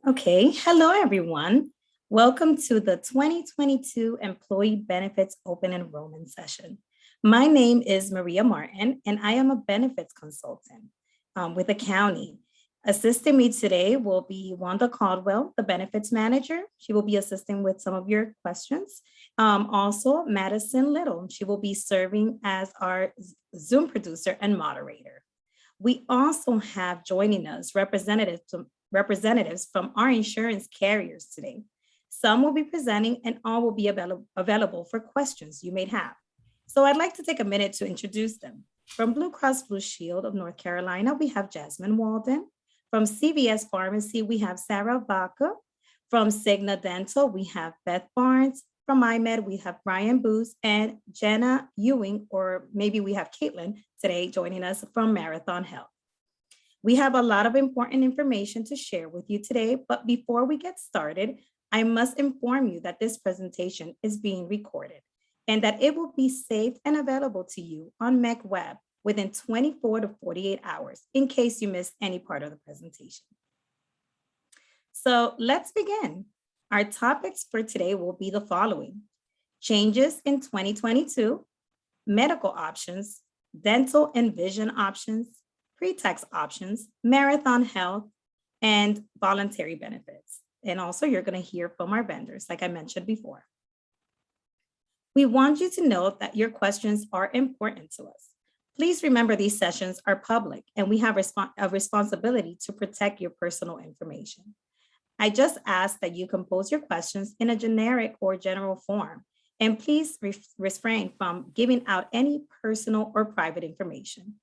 Okay, hello everyone. Welcome to the 2022 Employee Benefits Open Enrollment Session. My name is Maria Martin, and I am a benefits consultant with the county. Assisting me today will be Wanda Caldwell, the benefits manager. She will be assisting with some of your questions. Also, Madison Little. She will be serving as our Zoom producer and moderator. We also have joining us representatives from our insurance carriers today. Some will be presenting and all will be available for questions you may have. So I'd like to take a minute to introduce them. From Blue Cross Blue Shield of North Carolina, we have Jasmine Walden. From CVS Pharmacy, we have Sarah Vaca. From Cigna Dental, we have Beth Barnes. From IMED, we have Brian Booth and Jenna Ewing, or maybe we have Caitlin today joining us from Marathon Health. We have a lot of important information to share with you today, but before we get started, I must inform you that this presentation is being recorded and that it will be saved and available to you on Mech Web within 24 to 48 hours in case you missed any part of the presentation. So let's begin. Our topics for today will be the following: changes in 2022, medical options, dental and vision options, pre-tax options, Marathon Health, and voluntary benefits. And also you're going to hear from our vendors, like I mentioned before. We want you to know that your questions are important to us. Please remember these sessions are public and we have a responsibility to protect your personal information. I just ask that you compose your questions in a generic or general form, and please refrain from giving out any personal or private information.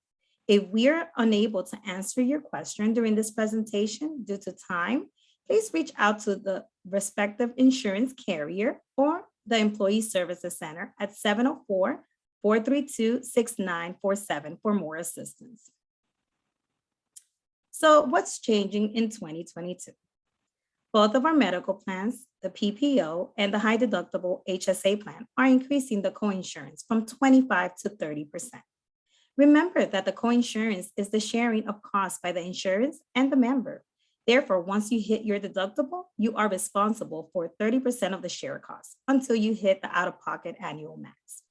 If we are unable to answer your question during this presentation due to time, please reach out to the respective insurance carrier or the Employee Services Center at 704-432-6947 for more assistance. So what's changing in 2022? Both of our medical plans, the PPO and the high deductible HSA plan, are increasing the coinsurance from 25 to 30%. Remember that the coinsurance is the sharing of costs by the insurance and the member. Therefore, once you hit your deductible, you are responsible for 30% of the share costs until you hit the out-of-pocket annual max.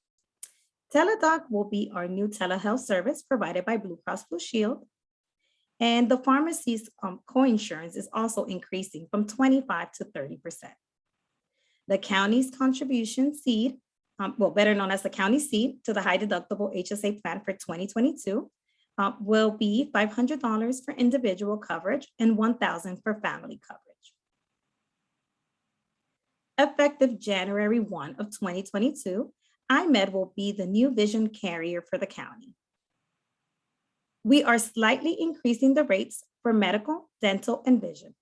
Teledoc will be our new telehealth service provided by Blue Cross Blue Shield. And the pharmacy's coinsurance is also increasing from 25 to 30%. The county's contribution seed, better known as the county seed to the high deductible HSA plan for 2022 will be $500 for individual coverage and $1,000 for family coverage. Effective January 1 of 2022, IMED will be the new vision carrier for the county. We are slightly increasing the rates for medical, dental, and vision.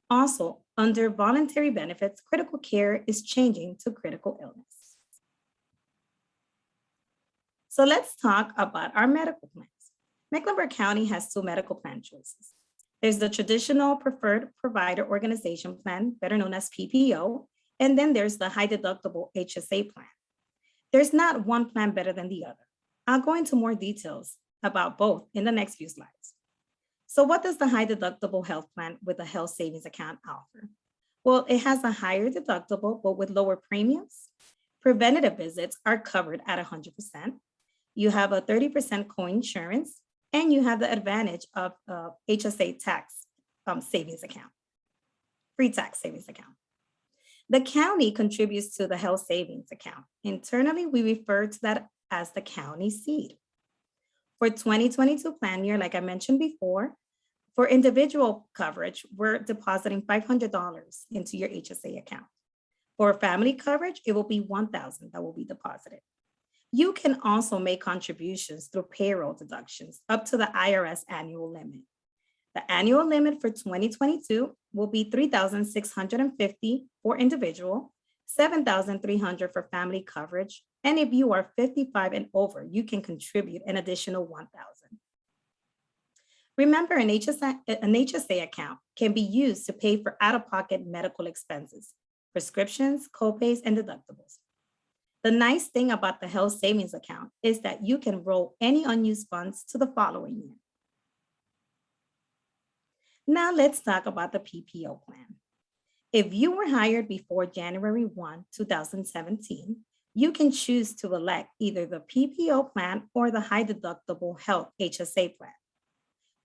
Also, under voluntary benefits, critical care is changing to critical illness. So let's talk about our medical plans. Mecklenburg County has two medical plan choices. There's the traditional preferred provider organization plan, better known as PPO, and then there's the high deductible HSA plan. There's not one plan better than the other. I'll go into more details about both in the next few slides. So what does the high deductible health plan with a health savings account offer? Well, it has a higher deductible, but with lower premiums. Preventative visits are covered at 100%. You have a 30% coinsurance, and you have the advantage of HSA tax savings account, pre-tax savings account. The county contributes to the health savings account. Internally, we refer to that as the county seed. For 2022 plan year, like I mentioned before, for individual coverage, we're depositing $500 into your HSA account. For family coverage, it will be $1,000 that will be deposited. You can also make contributions through payroll deductions up to the IRS annual limit. The annual limit for 2022 will be $3,650 for individual, $7,300 for family coverage, and if you are 55 and over, you can contribute an additional $1,000. Remember, an HSA account can be used to pay for out-of-pocket medical expenses, prescriptions, copays, and deductibles. The nice thing about the health savings account is that you can roll any unused funds to the following year. Now let's talk about the PPO plan. If you were hired before January 1, 2017, you can choose to elect either the PPO plan or the high deductible health HSA plan.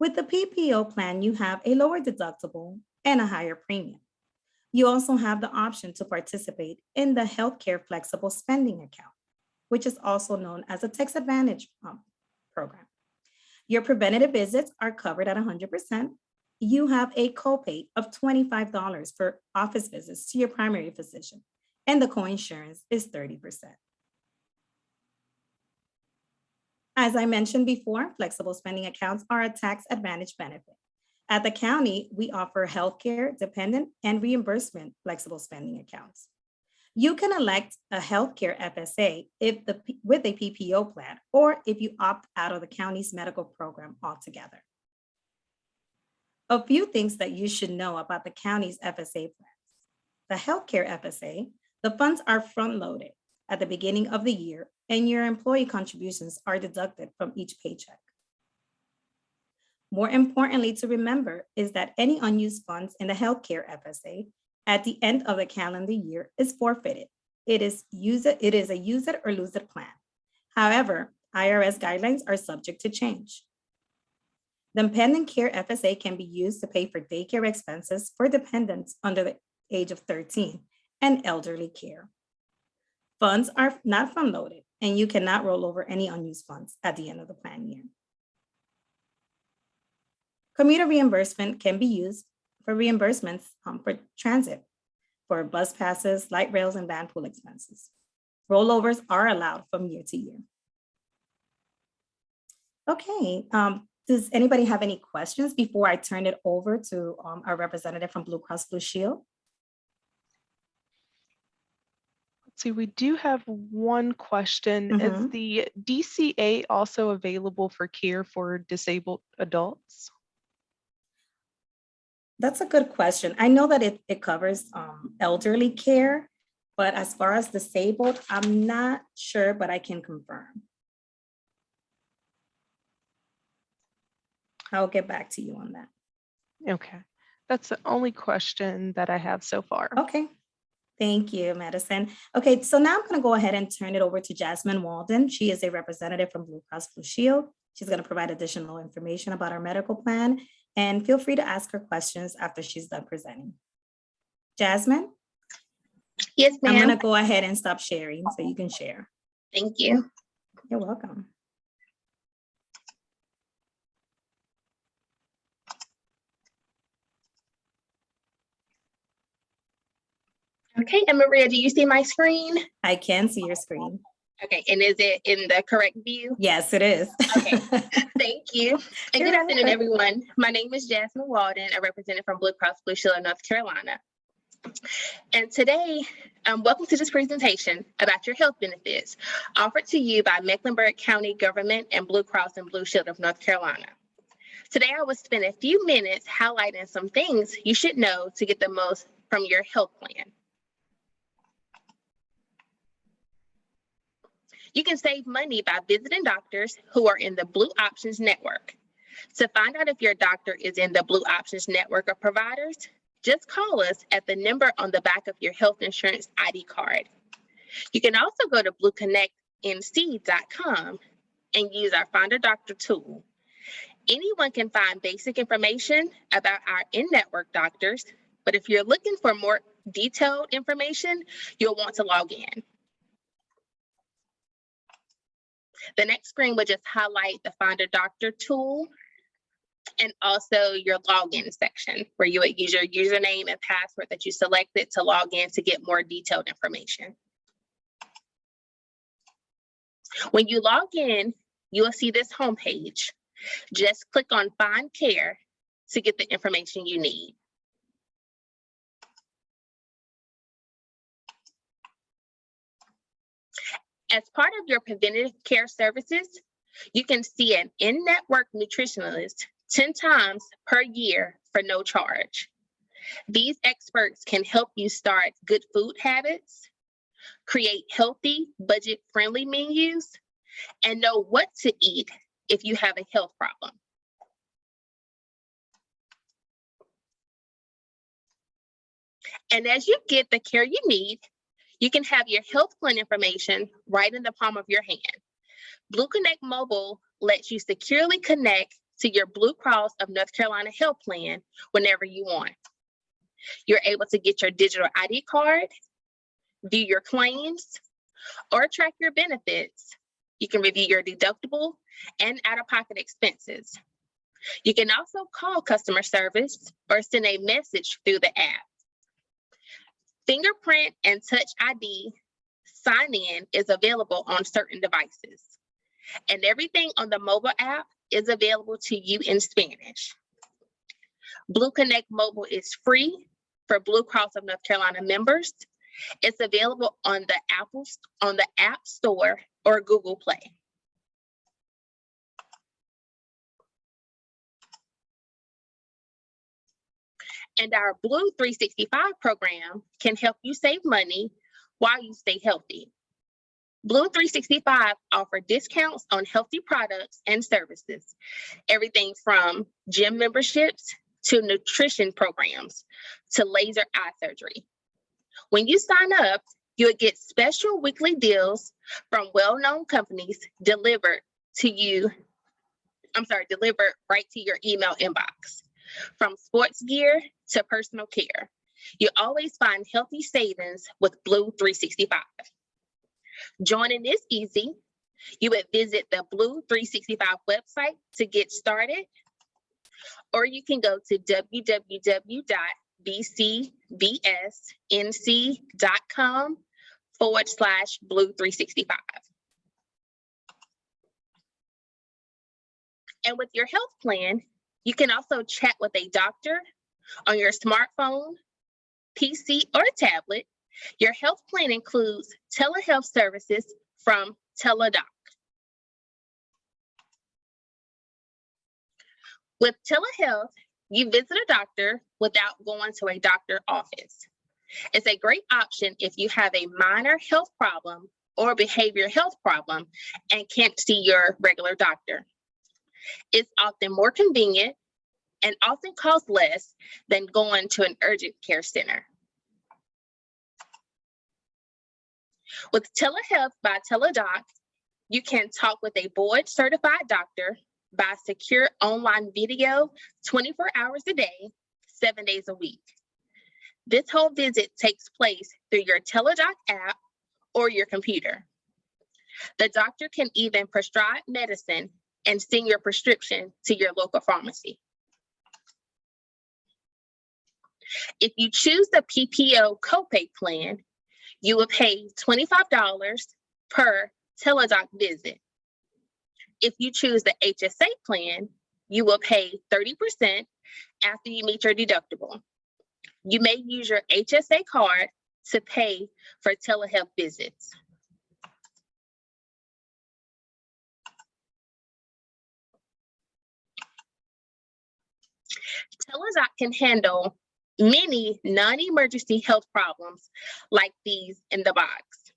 With the PPO plan, you have a lower deductible and a higher premium. You also have the option to participate in the healthcare flexible spending account, which is also known as a tax advantage program. Your preventative visits are covered at 100%. You have a copay of $25 for office visits to your primary physician, and the coinsurance is 30%. As I mentioned before, flexible spending accounts are a tax advantage benefit. At the county, we offer healthcare, dependent, and reimbursement flexible spending accounts. You can elect a healthcare FSA with a PPO plan, or if you opt out of the county's medical program altogether. A few things that you should know about the county's FSA plans. The healthcare FSA, the funds are front-loaded at the beginning of the year, and your employee contributions are deducted from each paycheck. More importantly to remember is that any unused funds in the healthcare FSA at the end of the calendar year is forfeited. It is a use it or lose it plan. However, IRS guidelines are subject to change. The dependent care FSA can be used to pay for daycare expenses for dependents under the age of 13 and elderly care. Funds are not front-loaded, and you cannot roll over any unused funds at the end of the plan year. Commuter reimbursement can be used for reimbursements for transit, for bus passes, light rails, and van pool expenses. Rollovers are allowed from year to year. Okay, does anybody have any questions before I turn it over to our representative from Blue Cross Blue Shield? Let's see, we do have one question. Is the DCA also available for care for disabled adults? That's a good question. I know that it covers elderly care, but as far as disabled, I'm not sure, but I can confirm. I'll get back to you on that. Okay, that's the only question that I have so far. Okay, thank you, Madison. Okay, so now I'm going to go ahead and turn it over to Jasmine Walden. She is a representative from Blue Cross Blue Shield. She's going to provide additional information about our medical plan, and feel free to ask her questions after she's done presenting. Jasmine? Yes, ma'am. I'm going to go ahead and stop sharing so you can share. Thank you. You're welcome. Okay, and Maria, do you see my screen? I can see your screen. Okay, and is it in the correct view? Yes, it is. Okay, thank you. And good afternoon, everyone. My name is Jasmine Walden, a representative from Blue Cross Blue Shield of North Carolina. And today, welcome to this presentation about your health benefits offered to you by Mecklenburg County Government and Blue Cross and Blue Shield of North Carolina. Today, I will spend a few minutes highlighting some things you should know to get the most from your health plan. You can save money by visiting doctors who are in the Blue Options Network. To find out if your doctor is in the Blue Options Network of providers, just call us at the number on the back of your health insurance ID card. You can also go to blueconnectnc.com and use our Find a Doctor tool. Anyone can find basic information about our in-network doctors, but if you're looking for more detailed information, you'll want to log in. The next screen will just highlight the Find a Doctor tool and also your login section where you would use your username and password that you selected to log in to get more detailed information. When you log in, you will see this homepage. Just click on Find Care to get the information you need. As part of your preventative care services, you can see an in-network nutritionist 10 times per year for no charge. These experts can help you start good food habits, create healthy, budget-friendly menus, and know what to eat if you have a health problem. And as you get the care you need, you can have your health plan information right in the palm of your hand. Blue Connect Mobile lets you securely connect to your Blue Cross of North Carolina health plan whenever you want. You're able to get your digital ID card, view your claims, or track your benefits. You can review your deductible and out-of-pocket expenses. You can also call customer service or send a message through the app. Fingerprint and Touch ID sign-in is available on certain devices, and everything on the mobile app is available to you in Spanish. Blue Connect Mobile is free for Blue Cross of North Carolina members. It's available on the App Store or Google Play. And our Blue 365 program can help you save money while you stay healthy. Blue 365 offers discounts on healthy products and services, everything from gym memberships to nutrition programs to laser eye surgery. When you sign up, you'll get special weekly deals from well-known companies delivered right to your email inbox. From sports gear to personal care, you always find healthy savings with Blue 365. Joining is easy. You would visit the Blue 365 website to get started, or you can go to www.bcbsnc.com/Blue365. And with your health plan, you can also chat with a doctor on your smartphone, PC, or tablet. Your health plan includes telehealth services from TeleDoc. With telehealth, you visit a doctor without going to a doctor's office. It's a great option if you have a minor health problem or behavioral health problem and can't see your regular doctor. It's often more convenient and often costs less than going to an urgent care center. With telehealth by TeleDoc, you can talk with a board-certified doctor by secure online video 24 hours a day, 7 days a week. This whole visit takes place through your TeleDoc app or your computer. The doctor can even prescribe medicine and send your prescription to your local pharmacy. If you choose the PPO copay plan, you will pay $25 per TeleDoc visit. If you choose the HSA plan, you will pay 30% after you meet your deductible. You may use your HSA card to pay for telehealth visits. TeleDoc can handle many non-emergency health problems like these in the box.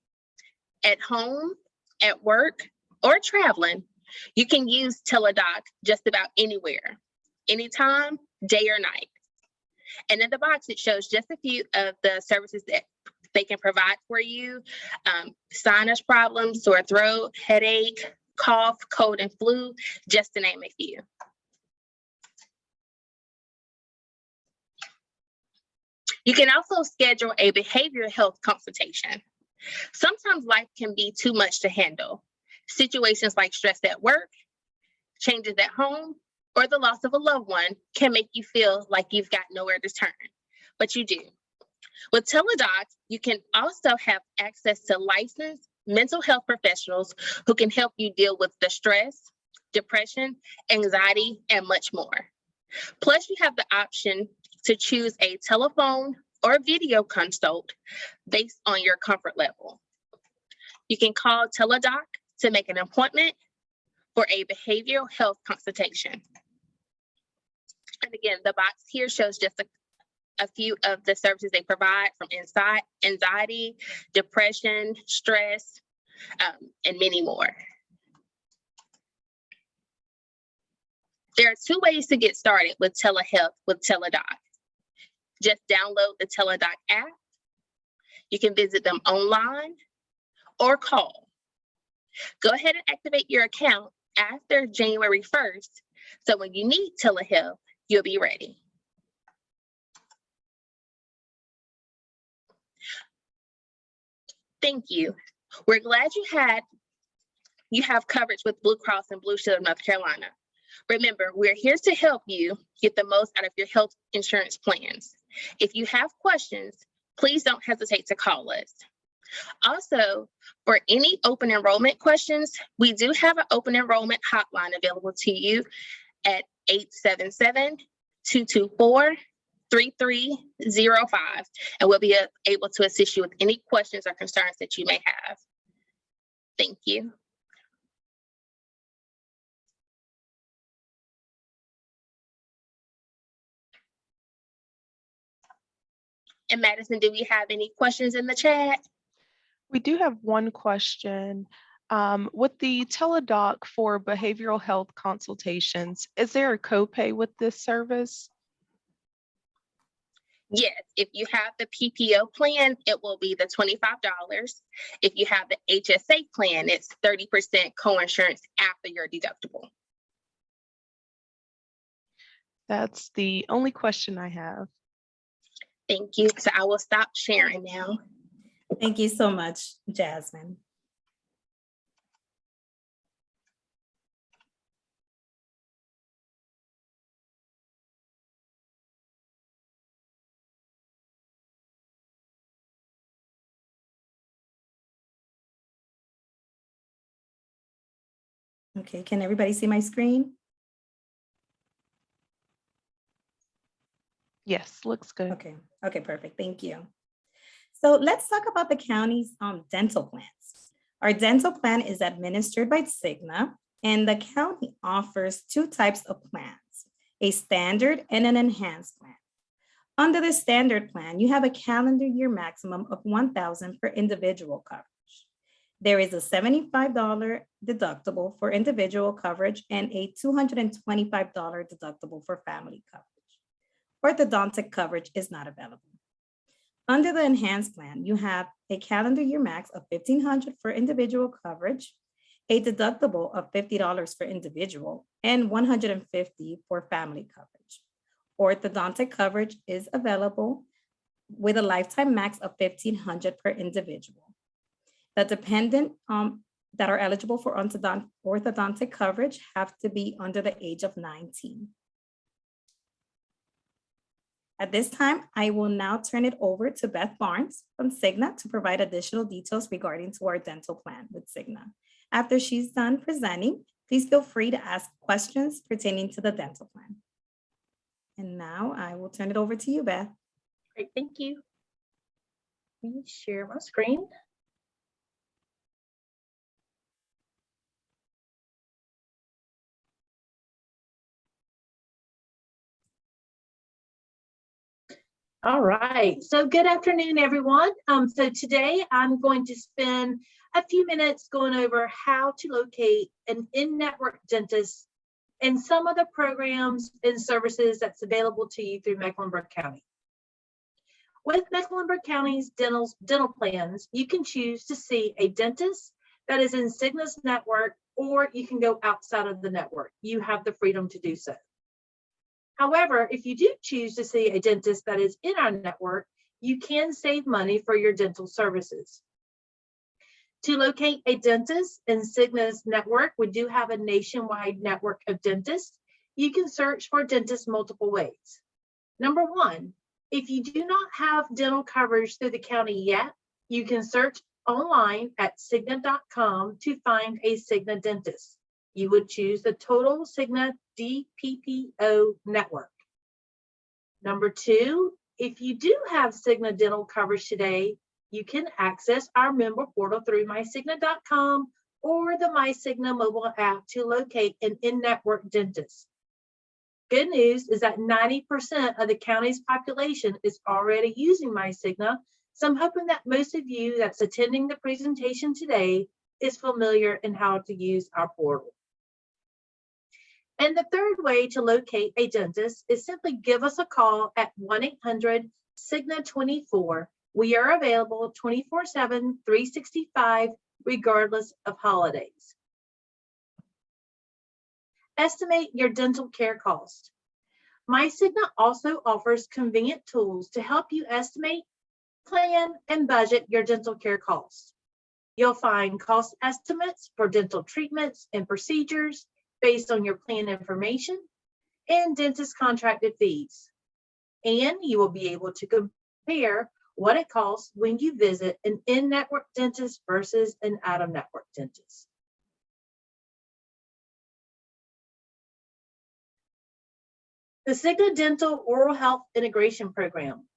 At home, at work, or traveling, you can use TeleDoc just about anywhere, anytime, day or night. And in the box, it shows just a few of the services that they can provide for you. Sinus problems, sore throat, headache, cough, cold and flu, just to name a few. You can also schedule a behavioral health consultation. Sometimes life can be too much to handle. Situations like stress at work, changes at home, or the loss of a loved one can make you feel like you've got nowhere to turn, but you do. With TeleDoc, you can also have access to licensed mental health professionals who can help you deal with the stress, depression, anxiety, and much more. Plus, you have the option to choose a telephone or video consult based on your comfort level. You can call TeleDoc to make an appointment for a behavioral health consultation. And again, the box here shows just a few of the services they provide, from anxiety, depression, stress, and many more. There are two ways to get started with telehealth with TeleDoc. Just download the Teladoc app. You can visit them online or call. Go ahead and activate your account after January 1st, so when you need telehealth, you'll be ready. Thank you. We're glad you have coverage with Blue Cross and Blue Shield of North Carolina. Remember, we're here to help you get the most out of your health insurance plans. If you have questions, please don't hesitate to call us. Also, for any open enrollment questions, we do have an open enrollment hotline available to you at 877-224-3305, and we'll be able to assist you with any questions or concerns that you may have. Thank you. And Madison, do we have any questions in the chat? We do have one question. With the Teladoc for behavioral health consultations, is there a copay with this service? Yes, if you have the PPO plan, it will be the $25. If you have the HSA plan, it's 30% coinsurance after your deductible. That's the only question I have. Thank you. So I will stop sharing now. Thank you so much, Jasmine. Okay, can everybody see my screen? Yes, looks good. Okay, perfect. Thank you. So let's talk about the county's dental plans. Our dental plan is administered by Ciga, and the county offers two types of plans, a standard and an enhanced plan. Under the standard plan, you have a calendar year maximum of $1,000 for individual coverage. There is a $75 deductible for individual coverage and a $225 deductible for family coverage. Orthodontic coverage is not available. Under the enhanced plan, you have a calendar year max of $1,500 for individual coverage, a deductible of $50 for individual, and $150 for family coverage. Orthodontic coverage is available with a lifetime max of $1,500 per individual. The dependent that are eligible for orthodontic coverage have to be under the age of 19. At this time, I will now turn it over to Beth Barnes from Ciga to provide additional details regarding to our dental plan with Ciga. After she's done presenting, please feel free to ask questions pertaining to the dental plan. And now I will turn it over to you, Beth. Great, thank you. Let me share my screen. All right, so good afternoon, everyone. So today I'm going to spend a few minutes going over how to locate an in-network dentist and some of the programs and services that's available to you through Mecklenburg County. With Mecklenburg County's dental plans, you can choose to see a dentist that is in Ciga's network, or you can go outside of the network. You have the freedom to do so. However, if you do choose to see a dentist that is in our network, you can save money for your dental services. To locate a dentist in Ciga's network, we do have a nationwide network of dentists. You can search for dentists multiple ways. Number one, if you do not have dental coverage through the county yet, you can search online at Ciga.com to find a Ciga dentist. You would choose the Total Ciga DPPO network. Number two, if you do have Ciga dental coverage today, you can access our member portal through myciga.com or the MyCiga mobile app to locate an in-network dentist. Good news is that 90% of the county's population is already using MyCiga, so I'm hoping that most of you that's attending the presentation today is familiar in how to use our portal. And the third way to locate a dentist is simply give us a call at 1-800-CIGNA24. We are available 24/7, 365, regardless of holidays. Estimate your dental care cost. Ciga also offers convenient tools to help you estimate, plan, and budget your dental care costs. You'll find cost estimates for dental treatments and procedures based on your plan information and dentist contracted fees. And you will be able to compare what it costs when you visit an in-network dentist versus an out-of-network dentist. The Ciga Dental Oral Health Integration Program.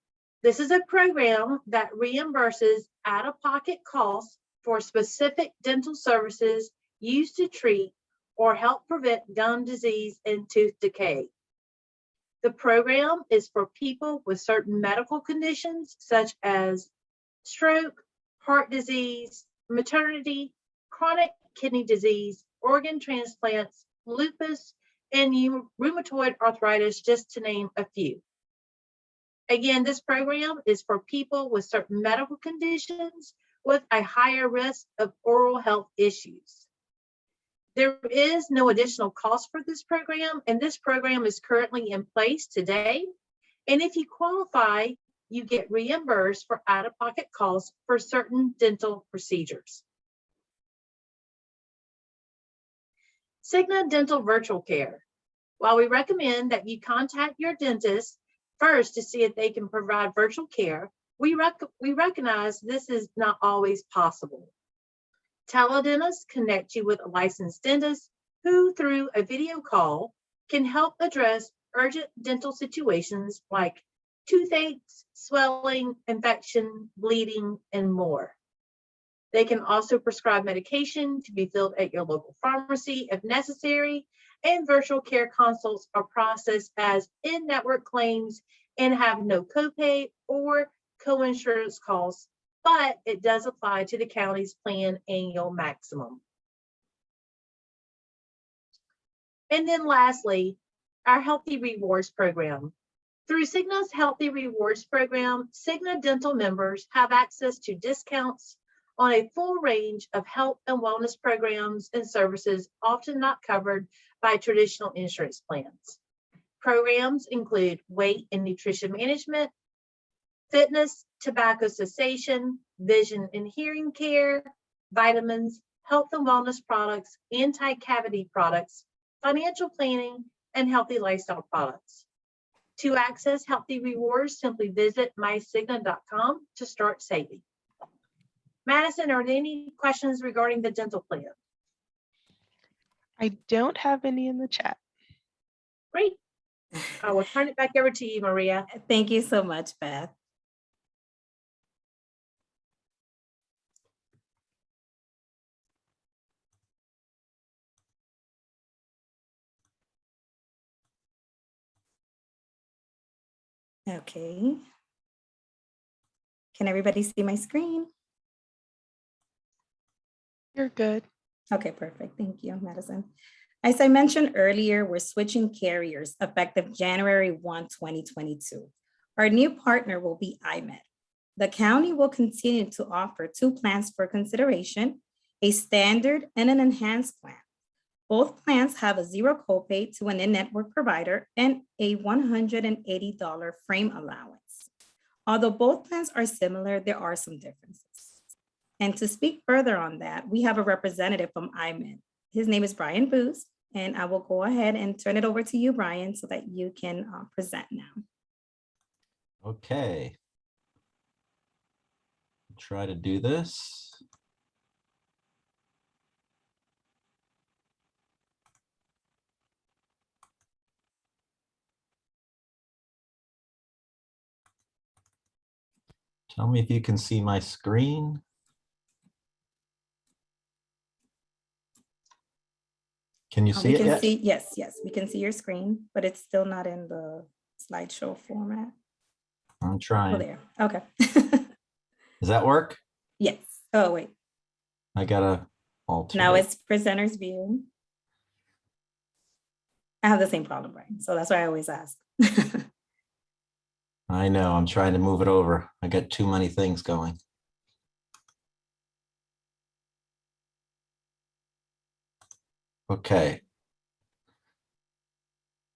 This is a program that reimburses out-of-pocket costs for specific dental services used to treat or help prevent gum disease and tooth decay. The program is for people with certain medical conditions such as stroke, heart disease, maternity, chronic kidney disease, organ transplants, lupus, and rheumatoid arthritis, just to name a few. Again, this program is for people with certain medical conditions with a higher risk of oral health issues. There is no additional cost for this program, and this program is currently in place today. And if you qualify, you get reimbursed for out-of-pocket costs for certain dental procedures. Ciga Dental Virtual Care. While we recommend that you contact your dentist first to see if they can provide virtual care, we recognize this is not always possible. Teledentists connect you with a licensed dentist who, through a video call, can help address urgent dental situations like toothaches, swelling, infection, bleeding, and more. They can also prescribe medication to be filled at your local pharmacy if necessary, and virtual care consults are processed as in-network claims and have no copay or co-insurance costs, but it does apply to the county's plan annual maximum. And then lastly, our Healthy Rewards program. Through Cigna's Healthy Rewards program, Ciga Dental members have access to discounts on a full range of health and wellness programs and services often not covered by traditional insurance plans. Programs include weight and nutrition management, fitness, tobacco cessation, vision and hearing care, vitamins, health and wellness products, anti-cavity products, financial planning, and healthy lifestyle products. To access Healthy Rewards, simply visit mycigna.com to start saving. Madison, are there any questions regarding the dental plan? I don't have any in the chat. Great. I will turn it back over to you, Maria. Thank you so much, Beth. Okay. Can everybody see my screen? You're good. Okay, perfect. Thank you, Madison. As I mentioned earlier, we're switching carriers effective January 1, 2022. Our new partner will be iMed. The county will continue to offer 2 plans for consideration, a standard and an enhanced plan. Both plans have a 0 copay to an in-network provider and a $180 frame allowance. Although both plans are similar, there are some differences. And to speak further on that, we have a representative from iMed. His name is Brian Booth, and I will go ahead and turn it over to you, Brian, so that you can present now. Okay. Try to do this. Tell me if you can see my screen. Can you see it yet? Yes, we can see your screen, but it's still not in the slideshow format. I'm trying. Oh, there. Okay. Does that work? Yes. Oh, wait. I gotta alter Now it. it's presenter's view. I have the same problem, Brian. So that's why I always ask. I know, I'm trying to move it over. I got too many things going. Okay.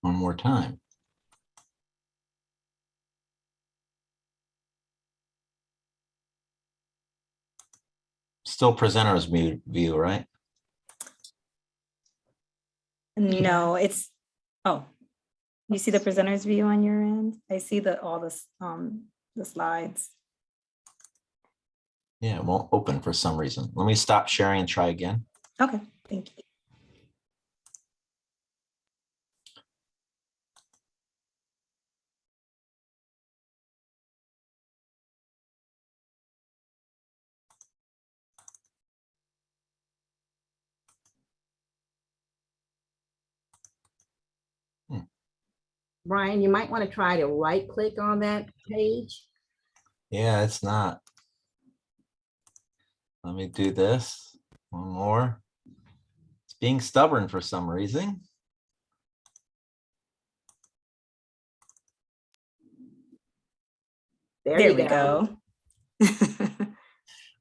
One more time. Still presenter's view, right? No, it's, oh, you see the presenter's view on your end? I see all the slides. Yeah, it won't open for some reason. Let me stop sharing and try again. Okay, thank you. Brian, you might want to try to right click on that page. Yeah, it's not. Let me do this. One more. It's being stubborn for some reason. There we go.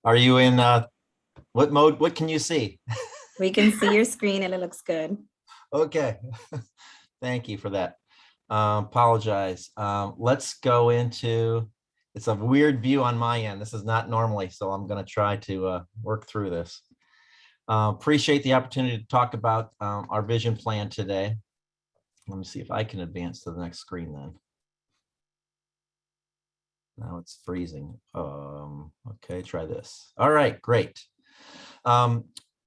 Are you in what mode? What can you see? We can see your screen and it looks good. Okay. Thank you for that. Apologize. Let's go into, it's a weird view on my end. This is not normally, so I'm going to try to work through this. Appreciate the opportunity to talk about our vision plan today. Let me see if I can advance to the next screen then. Now it's freezing. Okay, try this. All right, great.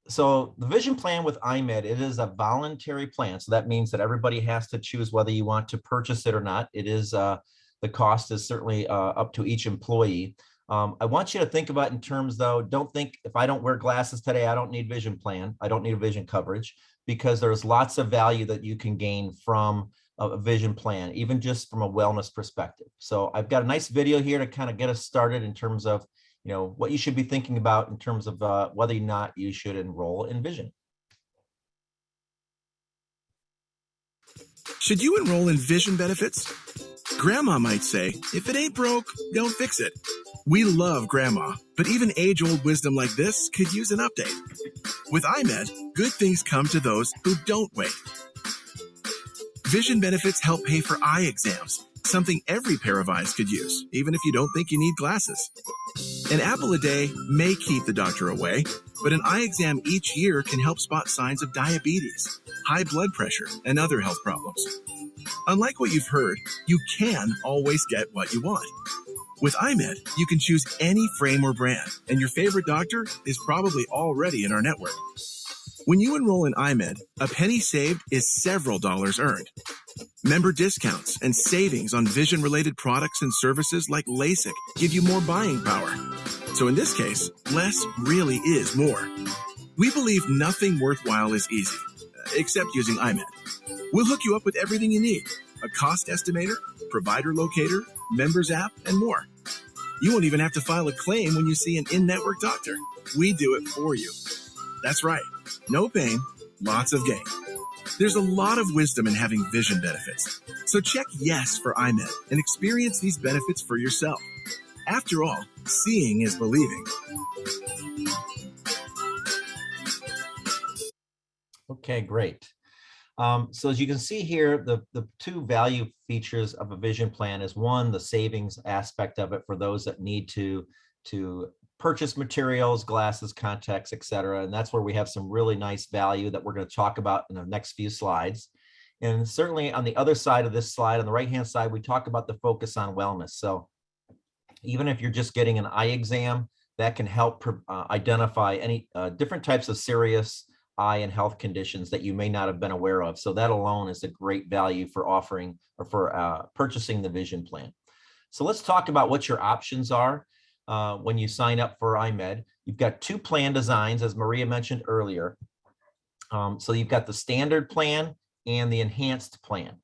So the vision plan with IMED, it is a voluntary plan. So that means that everybody has to choose whether you want to purchase it or not. It is, the cost is certainly up to each employee. I want you to think about in terms though, don't think if I don't wear glasses today, I don't need vision plan. I don't need a vision coverage, because there's lots of value that you can gain from a vision plan, even just from a wellness perspective. So I've got a nice video here to kind of get us started in terms of, you know, what you should be thinking about in terms of whether or not you should enroll in vision. Should you enroll in vision benefits? Grandma might say, if it ain't broke, don't fix it. We love Grandma, but even age-old wisdom like this could use an update. With IMED, good things come to those who don't wait. Vision benefits help pay for eye exams, something every pair of eyes could use, even if you don't think you need glasses. An apple a day may keep the doctor away, but an eye exam each year can help spot signs of diabetes, high blood pressure, and other health problems. Unlike what you've heard, you can always get what you want. With IMED, you can choose any frame or brand, and your favorite doctor is probably already in our network. When you enroll in IMED, a penny saved is several dollars earned. Member discounts and savings on vision-related products and services like LASIK give you more buying power. So in this case, less really is more. We believe nothing worthwhile is easy, except using IMED. We'll hook you up with everything you need: a cost estimator, provider locator, members app, and more. You won't even have to file a claim when you see an in-network doctor. We do it for you. That's right. No pain, lots of gain. There's a lot of wisdom in having vision benefits. So check yes for IMED and experience these benefits for yourself. After all, seeing is believing. Okay, great. So as you can see here, the two value features of a vision plan is one, the savings aspect of it for those that need to purchase materials, glasses, contacts, etc. And that's where we have some really nice value that we're going to talk about in the next few slides. And certainly on the other side of this slide, on the right-hand side, we talk about the focus on wellness. So even if you're just getting an eye exam, that can help identify any different types of serious eye and health conditions that you may not have been aware of. So that alone is a great value for offering or for purchasing the vision plan. So let's talk about what your options are when you sign up for IMED. You've got two plan designs, as Maria mentioned earlier. So you've got the standard plan and the enhanced plan.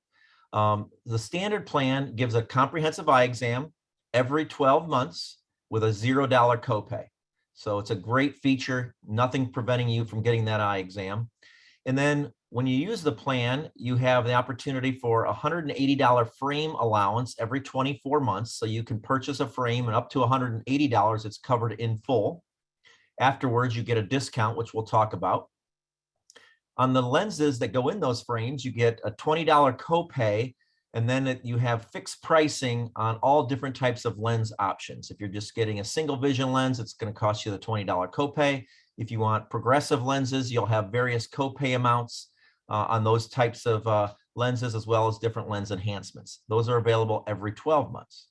The standard plan gives a comprehensive eye exam every 12 months with a $0 copay. So it's a great feature, nothing preventing you from getting that eye exam. And then When you use the plan, you have the opportunity for a $180 frame allowance every 24 months. So you can purchase a frame and up to $180, it's covered in full. Afterwards, you get a discount, which we'll talk about. On the lenses that go in those frames, you get a $20 copay, and then you have fixed pricing on all different types of lens options. If you're just getting a single vision lens, it's going to cost you the $20 copay. If you want progressive lenses, you'll have various copay amounts on those types of lenses, as well as different lens enhancements. Those are available every 12 months.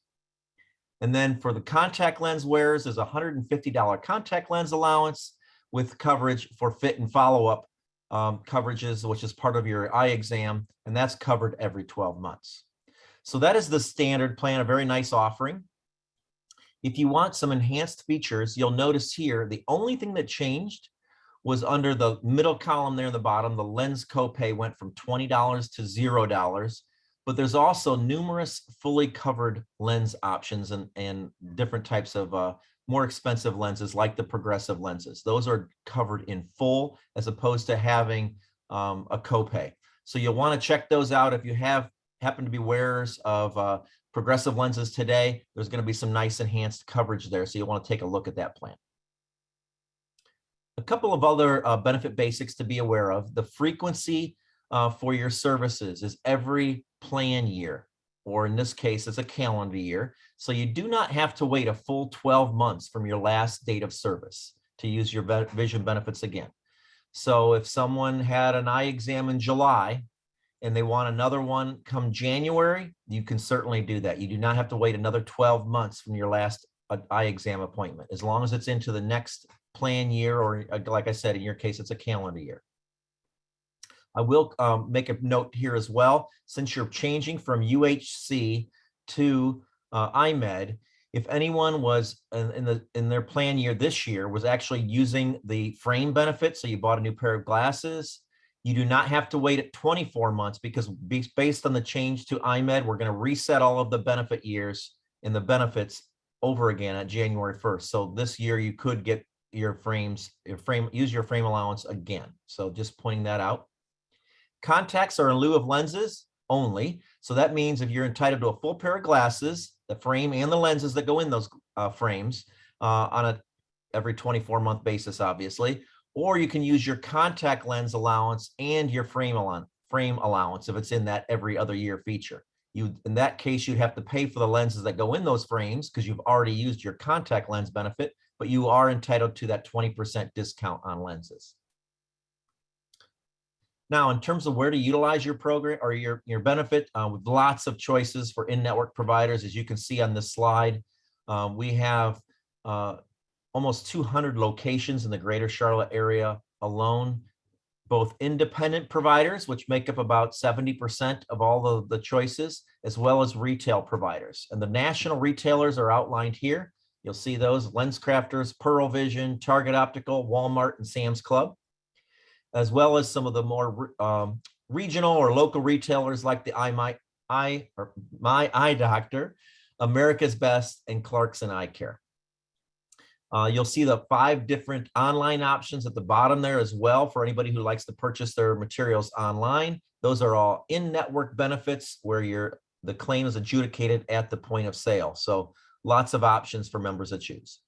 And then for the contact lens wearers, there's a $150 contact lens allowance with coverage for fit and follow-up coverages, which is part of your eye exam, and that's covered every 12 months. So that is the standard plan, a very nice offering. If you want some enhanced features, you'll notice here, the only thing that changed was under the middle column there in the bottom. The lens copay went from $20 to $0, but there's also numerous fully covered lens options and different types of more expensive lenses like the progressive lenses. Those are covered in full as opposed to having a copay. So you'll want to check those out. If you happen to be wearers of progressive lenses today, there's going to be some nice enhanced coverage there. So you'll want to take a look at that plan. A couple of other benefit basics to be aware of. The frequency for your services is every plan year, or in this case, it's a calendar year. So you do not have to wait a full 12 months from your last date of service to use your vision benefits again. So if someone had an eye exam in July and they want another one come January, you can certainly do that. You do not have to wait another 12 months from your last eye exam appointment, as long as it's into the next plan year, or like I said, in your case, it's a calendar year. I will make a note here as well. Since you're changing from UHC to IMED, if anyone was in their plan year this year was actually using the frame benefit, so you bought a new pair of glasses, you do not have to wait at 24 months, because based on the change to IMED, we're going to reset all of the benefit years and the benefits over again at January 1st. So this year you could get your use your frame allowance again. So just pointing that out. Contacts are in lieu of lenses only. So that means if you're entitled to a full pair of glasses, the frame and the lenses that go in those frames on a every 24-month basis, obviously, or you can use your contact lens allowance and your frame allowance if it's in that every other year feature. In that case, you'd have to pay for the lenses that go in those frames because you've already used your contact lens benefit, but you are entitled to that 20% discount on lenses. Now, in terms of where to utilize your program or your benefit, with lots of choices for in-network providers, as you can see on this slide, we have almost 200 locations in the greater Charlotte area alone, both independent providers, which make up about 70% of all the choices, as well as retail providers. And the national retailers are outlined here. You'll see those: LensCrafters, Pearl Vision, Target Optical, Walmart, and Sam's Club, as well as some of the more regional or local retailers like the My Eye Doctor, America's Best, and Clarkson Eye Care. You'll see the 5 different online options at the bottom there as well for anybody who likes to purchase their materials online. Those are all in-network benefits where the claim is adjudicated at the point of sale. So lots of options for members to choose.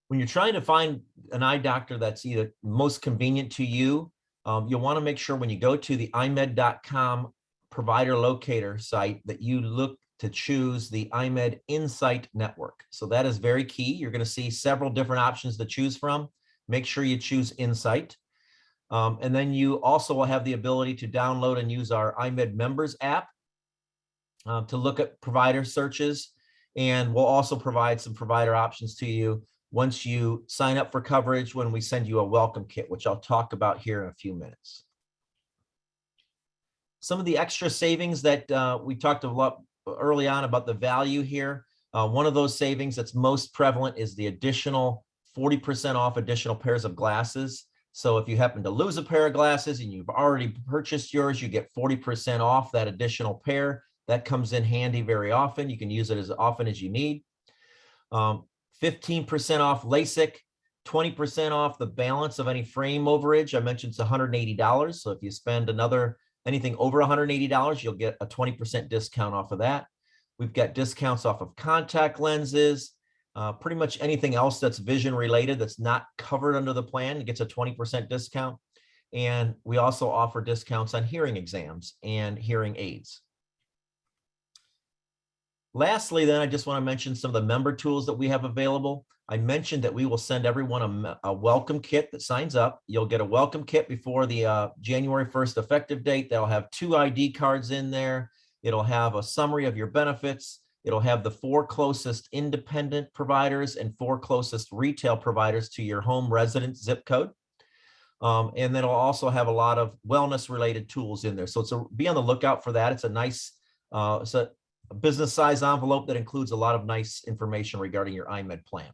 When you're trying to find an eye doctor that's either most convenient to you, you'll want to make sure when you go to the imed.com provider locator site that you look to choose the IMED Insight Network. So that is very key. You're going to see several different options to choose from. Make sure you choose Insight. And then you also will have the ability to download and use our IMED Members app to look at provider searches. And we'll also provide some provider options to you once you sign up for coverage when we send you a welcome kit, which I'll talk about here in a few minutes. Some of the extra savings that we talked a lot early on about the value here. One of those savings that's most prevalent is the additional 40% off additional pairs of glasses. So if you happen to lose a pair of glasses and you've already purchased yours, you get 40% off that additional pair. That comes in handy very often. You can use it as often as you need. 15% off LASIK 20% off the balance of any frame overage. I mentioned it's $180. So if you spend anything over $180, you'll get a 20% discount off of that. We've got discounts off of contact lenses, pretty much anything else that's vision related that's not covered under the plan. It gets a 20% discount. And we also offer discounts on hearing exams and hearing aids. Lastly, then I just want to mention some of the member tools that we have available. I mentioned that we will send everyone a welcome kit that signs up. You'll get a welcome kit before the January 1st effective date. That'll have 2 ID cards in there. It'll have a summary of your benefits. It'll have the 4 closest independent providers and 4 closest retail providers to your home residence zip code. And then it'll also have a lot of wellness related tools in there. So be on the lookout for that. It's a nice, it's a business size envelope that includes a lot of nice information regarding your iMed plan.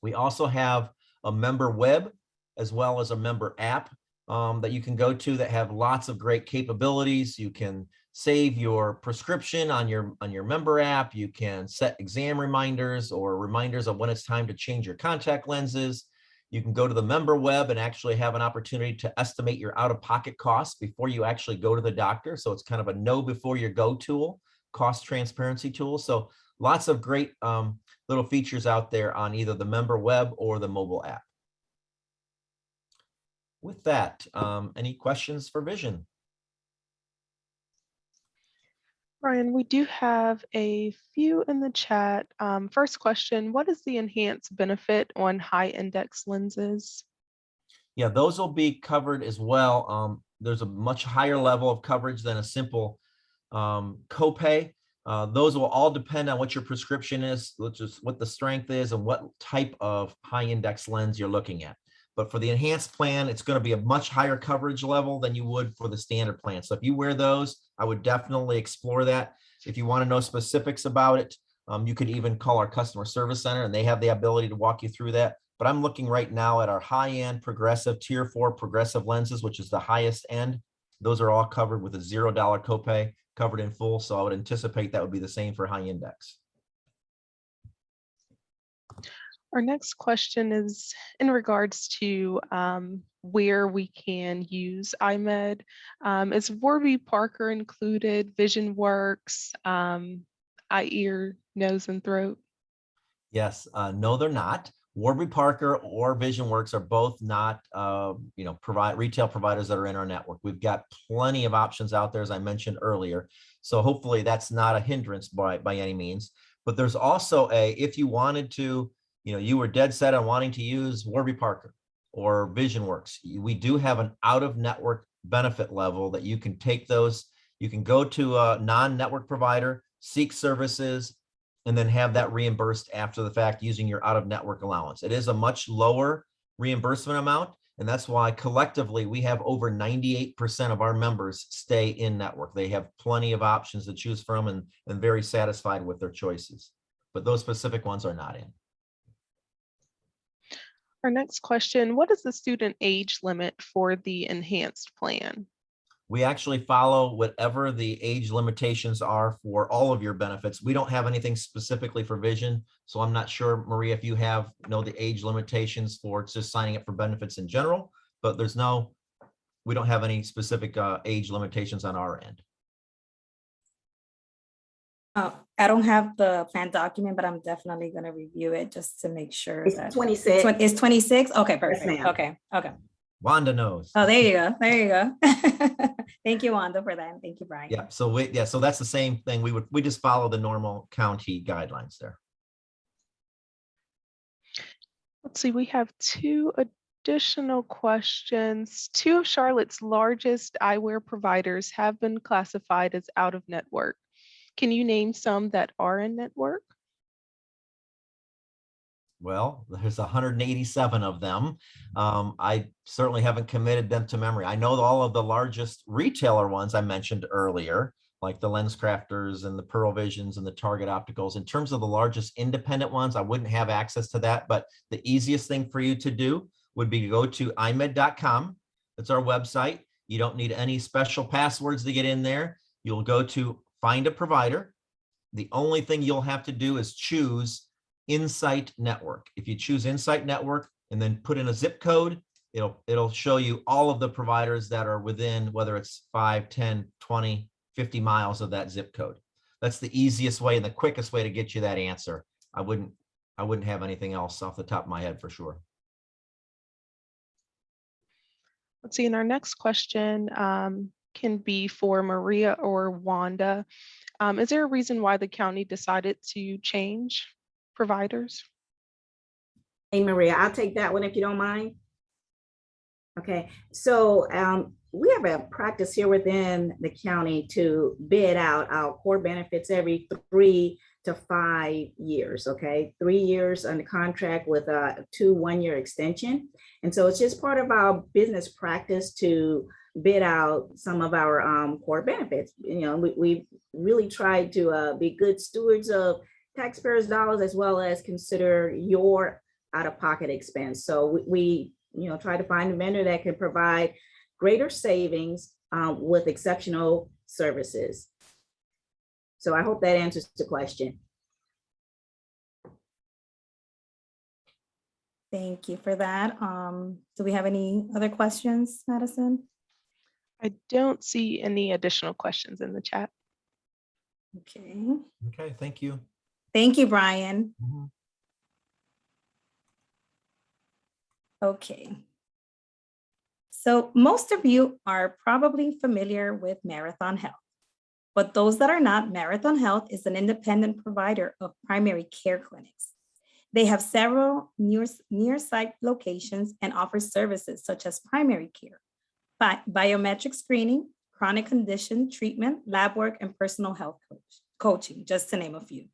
We also have a member web as well as a member app that you can go to that have lots of great capabilities. You can save your prescription on your member app. You can set exam reminders or reminders of when it's time to change your contact lenses. You can go to the member web and actually have an opportunity to estimate your out-of-pocket costs before you actually go to the doctor. So it's kind of a know before you go tool, cost transparency tool. So lots of great little features out there on either the member web or the mobile app. With that, any questions for Vision? Brian, we do have a few in the chat. First question, what is the enhanced benefit on high index lenses? Yeah, those will be covered as well. There's a much higher level of coverage than a simple copay. Those will all depend on what your prescription is, which is what the strength is and what type of high index lens you're looking at. But for the enhanced plan, it's going to be a much higher coverage level than you would for the standard plan. So if you wear those, I would definitely explore that. If you want to know specifics about it, you could even call our customer service center and they have the ability to walk you through that. But I'm looking right now at our high-end progressive tier 4 progressive lenses, which is the highest end. Those are all covered with a $0 copay, covered in full. So I would anticipate that would be the same for high index. Our next question is in regards to where we can use iMed. Is Warby Parker included, Vision Works, eye, ear, nose, and throat? Yes, no, they're not. Warby Parker or Vision Works are both not, retail providers that are in our network. We've got plenty of options out there, as I mentioned earlier. So hopefully that's not a hindrance by any means. But there's also if you wanted to, you were dead set on wanting to use Warby Parker or Vision Works, we do have an out-of-network benefit level that you can take those. You can go to a non-network provider, seek services, and then have that reimbursed after the fact using your out-of-network allowance. It is a much lower reimbursement amount, and that's why collectively we have over 98% of our members stay in network. They have plenty of options to choose from and very satisfied with their choices, but those specific ones are not in. Our next question, what is the student age limit for the enhanced plan? We actually follow whatever the age limitations are for all of your benefits. We don't have anything specifically for vision. So I'm not sure, Maria, if you know the age limitations for just signing up for benefits in general, but we don't have any specific age limitations on our end. I don't have the plan document, but I'm definitely going to review it just to make sure It's that 26. It's 26. Okay, perfect. ma'am. Okay. Wanda knows. Oh, there you go. There you go. Thank you, Wanda, for that. Thank you, Brian. Yeah. So that's the same thing. We just follow the normal county guidelines there. Let's see, we have 2 additional questions. 2 of Charlotte's largest eyewear providers have been classified as out of network. Can you name some that are in network? Well, there's 187 of them. I certainly haven't committed them to memory. I know all of the largest retailer ones I mentioned earlier, like the Lens Crafters and the Pearl Visions and the Target Opticals. In terms of the largest independent ones, I wouldn't have access to that, but the easiest thing for you to do would be to go to imed.com. That's our website. You don't need any special passwords to get in there. You'll go to find a provider. The only thing you'll have to do is choose Insight Network. If you choose Insight Network, and then put in a zip code. It'll show you all of the providers that are within, whether it's 5, 10, 20, 50 miles of that zip code. That's the easiest way and the quickest way to get you that answer. I wouldn't have anything else off the top of my head for sure. Let's see, and our next question can be for Maria or Wanda. Is there a reason why the county decided to change providers? Hey, Maria, I'll take that one if you don't mind. Okay, so we have a practice here within the county to bid out our core benefits every 3 to 5 years, okay? 3 years under contract with a 2 1-year extension. And so it's just part of our business practice to bid out some of our core benefits. You know, we really try to be good stewards of taxpayers' dollars as well as consider your out-of-pocket expense. So we try to find a vendor that can provide greater savings with exceptional services. So I hope that answers the question. Thank you for that. Do we have any other questions, Madison? I don't see any additional questions in the chat. Okay. Okay, thank you. Thank you, Brian. Mhm. Okay. So most of you are probably familiar with Marathon Health, but those that are not, Marathon Health is an independent provider of primary care clinics. They have several near site locations and offer services such as primary care, biometric screening, chronic condition treatment, lab work, and personal health coaching, just to name a few.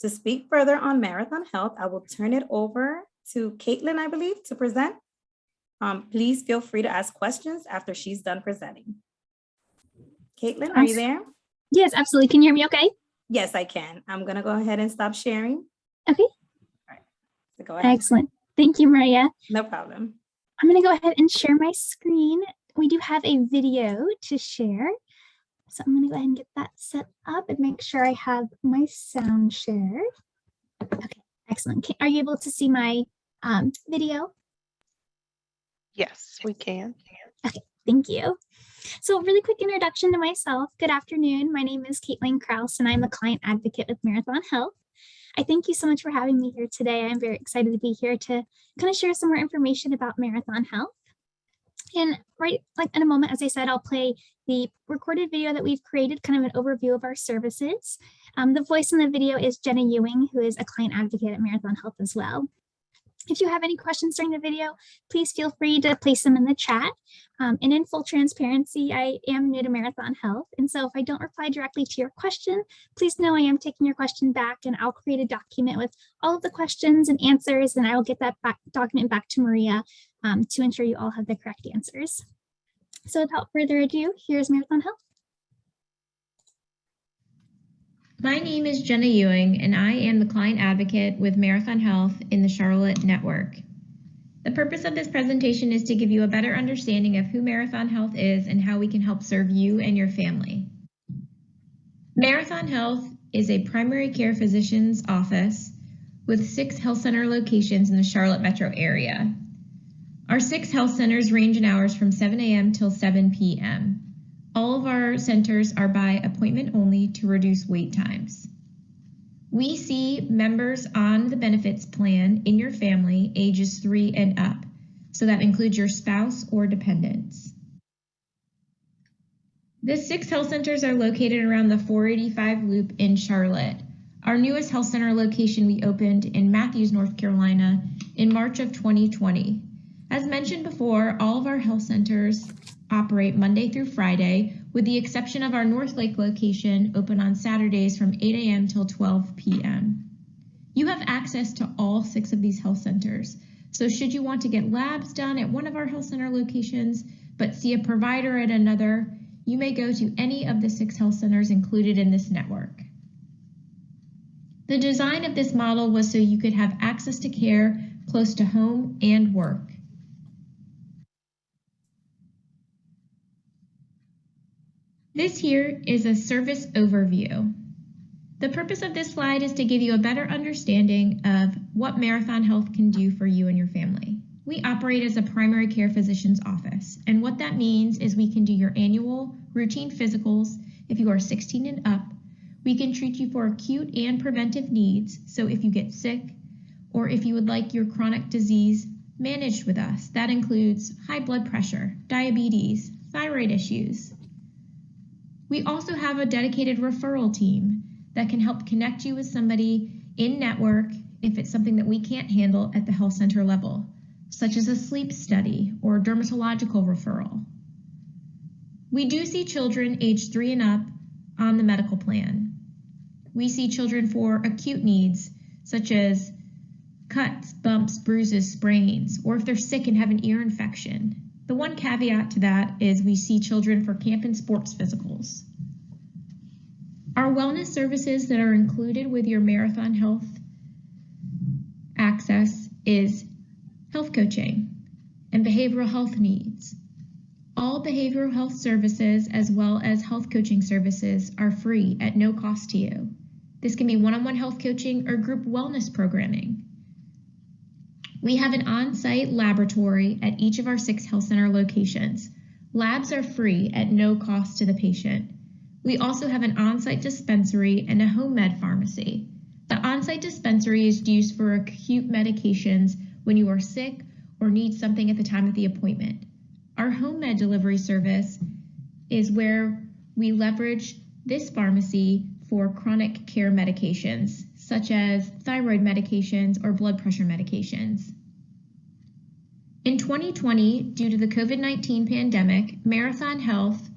To speak further on Marathon Health, I will turn it over to Caitlin, I believe, to present. Please feel free to ask questions after she's done presenting. Caitlin, are you there? Yes, absolutely. Can you hear me okay? Yes, I can. I'm going to go ahead and stop sharing. Okay. All right. So go ahead. Excellent. Thank you, Maria. No problem. I'm going to go ahead and share my screen. We do have a video to share. So I'm going to go ahead and get that set up and make sure I have my sound shared. Okay, excellent. Are you able to see my video? Yes, we can. Okay, thank you. So really quick introduction to myself. Good afternoon. My name is Caitlin Krause, and I'm a client advocate with Marathon Health. I thank you so much for having me here today. I'm very excited to be here to kind of share some more information about Marathon Health. And right like in a moment, as I said, I'll play the recorded video that we've created, kind of an overview of our services. The voice in the video is Jenna Ewing, who is a client advocate at Marathon Health as well. If you have any questions during the video, please feel free to place them in the chat. And in full transparency, I am new to Marathon Health. And so if I don't reply directly to your question, please know I am taking your question back, and I'll create a document with all of the questions and answers, and I will get that document back to Maria to ensure you all have the correct answers. So without further ado, here's Marathon Health. My name is Jenna Ewing, and I am the client advocate with Marathon Health in the Charlotte network. The purpose of this presentation is to give you a better understanding of who Marathon Health is and how we can help serve you and your family. Marathon Health is a primary care physician's office with 6 health center locations in the Charlotte metro area. Our 6 health centers range in hours from 7 a.m. till 7 p.m. All of our centers are by appointment only to reduce wait times. We see members on the benefits plan in your family ages 3 and up, so that includes your spouse or dependents. The 6 health centers are located around the 485 loop in Charlotte. Our newest health center location we opened in Matthews, North Carolina in March of 2020. As mentioned before, all of our health centers operate Monday through Friday, with the exception of our North Lake location, open on Saturdays from 8 a.m. till 12 p.m. You have access to all 6 of these health centers. So should you want to get labs done at one of our health center locations, but see a provider at another, you may go to any of the 6 health centers included in this network. The design of this model was so you could have access to care close to home and work. This here is a service overview. The purpose of this slide is to give you a better understanding of what Marathon Health can do for you and your family. We operate as a primary care physician's office, and what that means is we can do your annual routine physicals if you are 16 and up. We can treat you for acute and preventive needs, so if you get sick or if you would like your chronic disease managed with us, that includes high blood pressure, diabetes, thyroid issues. We also have a dedicated referral team that can help connect you with somebody in network if it's something that we can't handle at the health center level, such as a sleep study or a dermatological referral. We do see children age 3 and up on the medical plan. We see children for acute needs, such as cuts, bumps, bruises, sprains, or if they're sick and have an ear infection. The one caveat to that is we see children for camp and sports physicals. Our wellness services that are included with your Marathon Health access is health coaching and behavioral health needs. All behavioral health services as well as health coaching services are free at no cost to you. This can be one-on-one health coaching or group wellness programming. We have an on-site laboratory at each of our 6 health center locations. Labs are free at no cost to the patient. We also have an on-site dispensary and a home med pharmacy. The on-site dispensary is used for acute medications when you are sick or need something at the time of the appointment. Our home med delivery service is where we leverage this pharmacy for chronic care medications, such as thyroid medications or blood pressure medications. In 2020, due to the COVID-19 pandemic, Marathon Health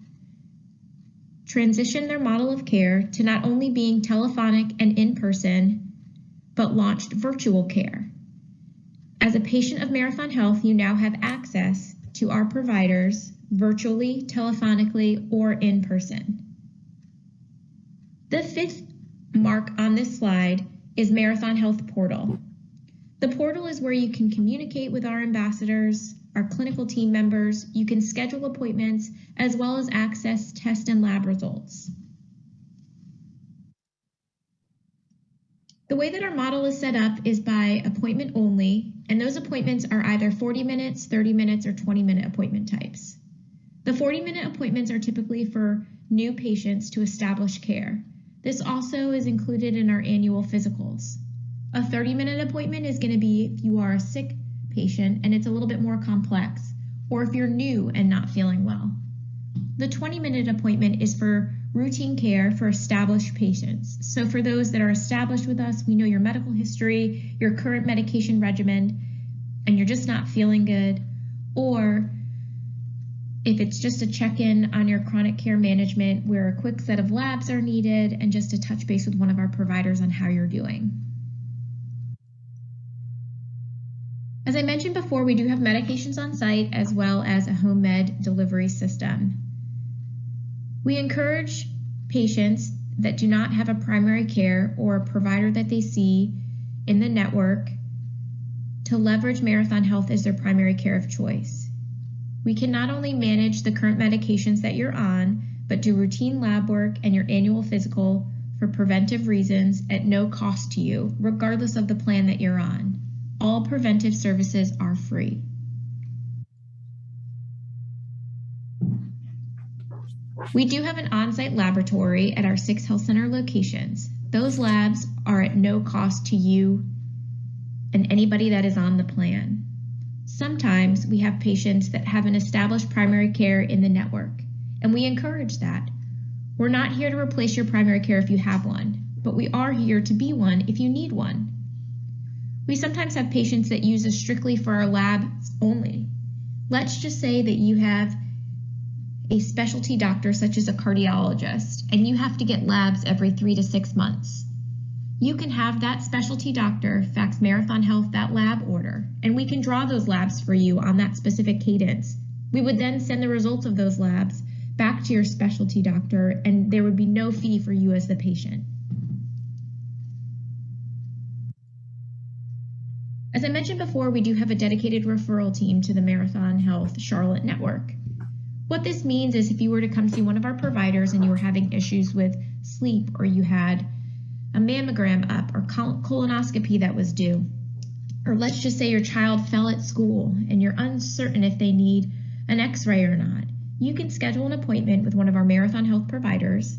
transitioned their model of care to not only being telephonic and in-person, but launched virtual care. As a patient of Marathon Health, you now have access to our providers virtually, telephonically, or in person. The 5th mark on this slide is Marathon Health Portal. The portal is where you can communicate with our ambassadors, our clinical team members. You can schedule appointments as well as access test and lab results. The way that our model is set up is by appointment only, and those appointments are either 40 minutes, 30 minutes, or 20-minute appointment types. The 40-minute appointments are typically for new patients to establish care. This also is included in our annual physicals. A 30-minute appointment is going to be if you are a sick patient and it's a little bit more complex, or if you're new and not feeling well. The 20-minute appointment is for routine care for established patients. So for those that are established with us, we know your medical history, your current medication regimen, and you're just not feeling good, or if it's just a check-in on your chronic care management where a quick set of labs are needed and just a touch base with one of our providers on how you're doing. As I mentioned before, we do have medications on site as well as a home med delivery system. We encourage patients that do not have a primary care or a provider that they see in the network to leverage Marathon Health as their primary care of choice. We can not only manage the current medications that you're on, but do routine lab work and your annual physical for preventive reasons at no cost to you, regardless of the plan that you're on. All preventive services are free. We do have an on-site laboratory at our 6 health center locations. Those labs are at no cost to you and anybody that is on the plan. Sometimes we have patients that have an established primary care in the network, and we encourage that. We're not here to replace your primary care if you have one, but we are here to be one if you need one. We sometimes have patients that use us strictly for our labs only. Let's just say that you have a specialty doctor such as a cardiologist, and you have to get labs every 3 to 6 months. You can have that specialty doctor fax Marathon Health that lab order, and we can draw those labs for you on that specific cadence. We would then send the results of those labs back to your specialty doctor, and there would be no fee for you as the patient. As I mentioned before, we do have a dedicated referral team to the Marathon Health Charlotte network. What this means is if you were to come see one of our providers and you were having issues with sleep, or you had a mammogram up, or colonoscopy that was due. Or let's just say your child fell at school and you're uncertain if they need an x-ray or not. You can schedule an appointment with one of our Marathon Health providers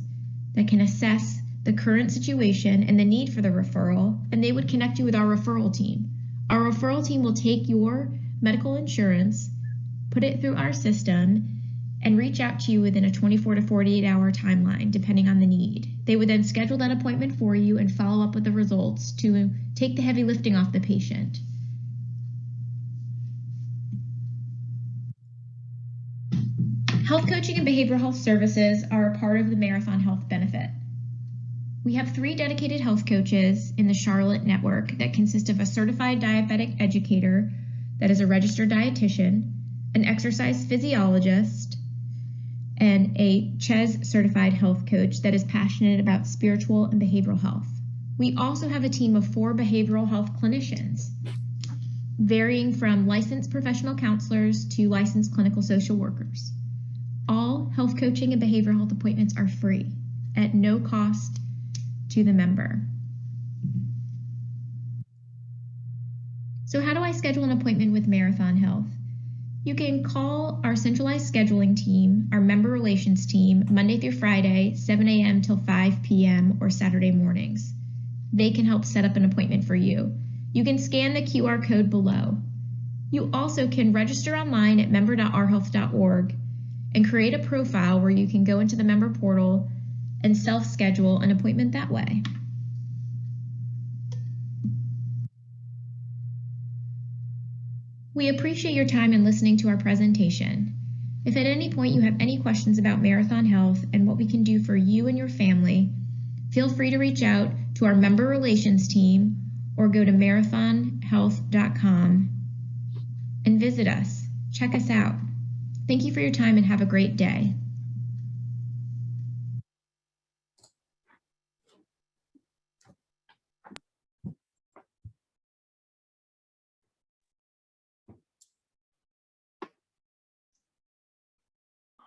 that can assess the current situation and the need for the referral, and they would connect you with our referral team. Our referral team will take your medical insurance, put it through our system, and reach out to you within a 24 to 48 hour timeline, depending on the need. They would then schedule that appointment for you and follow up with the results to take the heavy lifting off the patient. Health coaching and behavioral health services are a part of the Marathon Health benefit. We have 3 dedicated health coaches in the Charlotte network that consist of a certified diabetic educator that is a registered dietitian, an exercise physiologist, and a CHES certified health coach that is passionate about spiritual and behavioral health. We also have a team of 4 behavioral health clinicians, varying from licensed professional counselors to licensed clinical social workers. All health coaching and behavioral health appointments are free at no cost to the member. So how do I schedule an appointment with Marathon Health? You can call our centralized scheduling team, our member relations team, Monday through Friday, 7 a.m. till 5 p.m. or Saturday mornings. They can help set up an appointment for you. You can scan the QR code below. You also can register online at member.ourhealth.org and create a profile where you can go into the member portal and self-schedule an appointment that way. We appreciate your time in listening to our presentation. If at any point you have any questions about Marathon Health and what we can do for you and your family, feel free to reach out to our member relations team or go to marathonhealth.com and visit us. Check us out. Thank you for your time and have a great day.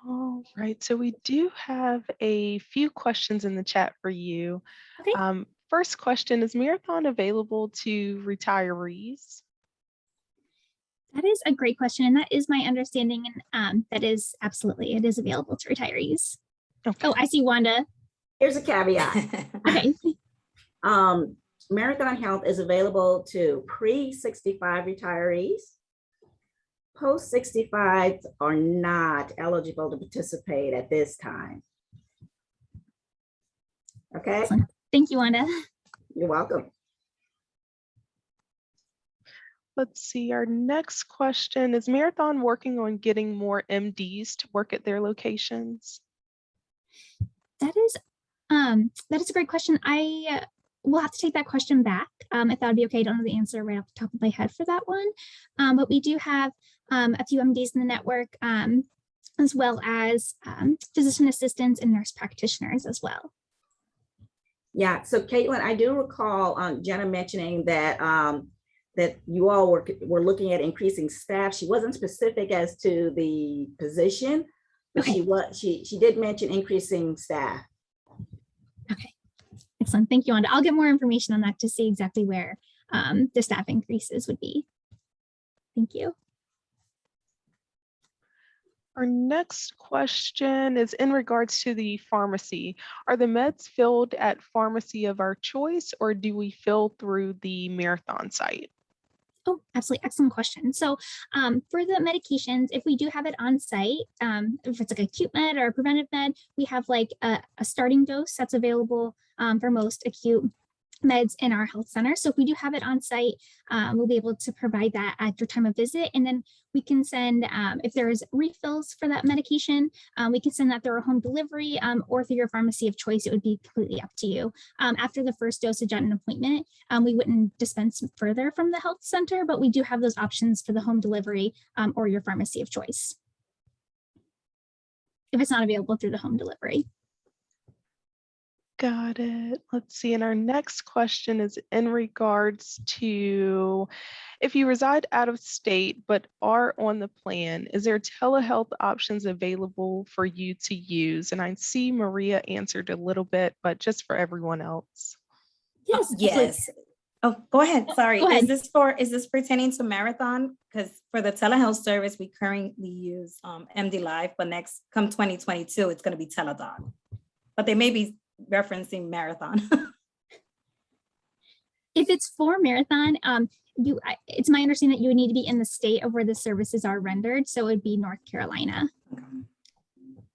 All right, so we do have a few questions in the chat for you. Okay. First question, is Marathon available to retirees? That is a great question, and that is my understanding, and that is absolutely, it is available to retirees. Okay. Oh, I see Wanda. Here's a caveat. Okay. Marathon Health is available to pre-65 retirees. Post-65 are not eligible to participate at this time. Okay. Excellent. Thank you, Wanda. You're welcome. Let's see, our next question, is Marathon working on getting more MDs to work at their locations? That is a great question. I will have to take that question back if that would be okay. I don't know the answer right off the top of my head for that one. But we do have a few MDs in the network, as well as physician assistants and nurse practitioners as well. Yeah, so Caitlin, I do recall Jenna mentioning that that you all were looking at increasing staff. She wasn't specific as to the position, but Okay. she did mention increasing staff. Okay, excellent. Thank you, Wanda. I'll get more information on that to see exactly where the staff increases would be. Thank you. Our next question is in regards to the pharmacy. Are the meds filled at pharmacy of our choice, or do we fill through the Marathon site? Oh, absolutely. Excellent question. So for the medications, if we do have it on site, if it's like acute med or a preventive med, we have like a starting dose that's available for most acute meds in our health center. So if we do have it on site, we'll be able to provide that at your time of visit. And then we can send, if there's refills for that medication, we can send that through a home delivery or through your pharmacy of choice. It would be completely up to you. After the first dosage at an appointment, we wouldn't dispense further from the health center, but we do have those options for the home delivery or your pharmacy of choice, if it's not available through the home delivery. Got it. Let's see. And our next question is in regards to if you reside out of state but are on the plan, is there telehealth options available for you to use? And I see Maria answered a little bit, but just for everyone else. Yes. please. Yes. Oh, go ahead. Sorry. Go ahead. Is this pertaining to Marathon? Because for the telehealth service, we currently use MD Live, but next come 2022, it's going to be Teladoc. But they may be referencing Marathon. If it's for Marathon, it's my understanding that you would need to be in the state of where the services are rendered. So it would be North Carolina.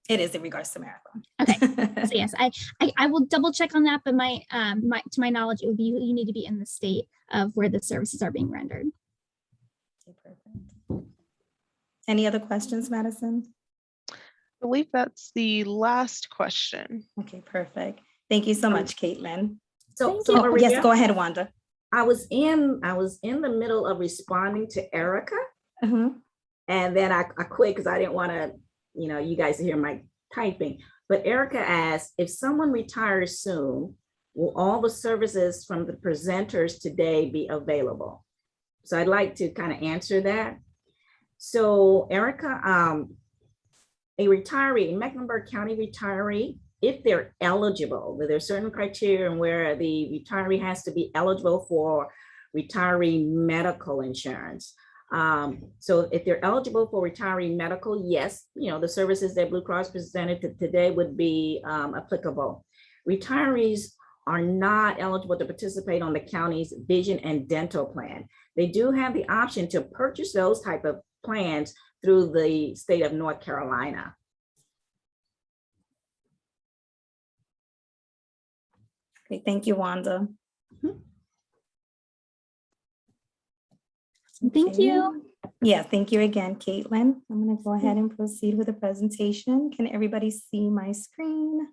It is in regards to Marathon. Okay. So yes, I will double check on that, but to my knowledge, it would be you need to be in the state of where the services are being rendered. Okay, perfect. Any other questions, Madison? I believe that's the last question. Okay, perfect. Thank you so much, Caitlin. So Oh, Maria, yes, go ahead, Wanda. I was in the middle of responding to Erica, Mhm. and then I quit because I didn't want to, you guys to hear my typing. But Erica asked, if someone retires soon, will all the services from the presenters today be available? So I'd like to kind of answer that. So Erica, a retiree, a Mecklenburg County retiree, if they're eligible, there's certain criteria where the retiree has to be eligible for retiree medical insurance. So if they're eligible for retiree medical, yes, the services that Blue Cross presented today would be applicable. Retirees are not eligible to participate on the county's vision and dental plan. They do have the option to purchase those type of plans through the state of North Carolina. Okay, thank you, Wanda. Thank you. Yeah, thank you again, Caitlin. I'm going to go ahead and proceed with the presentation. Can everybody see my screen?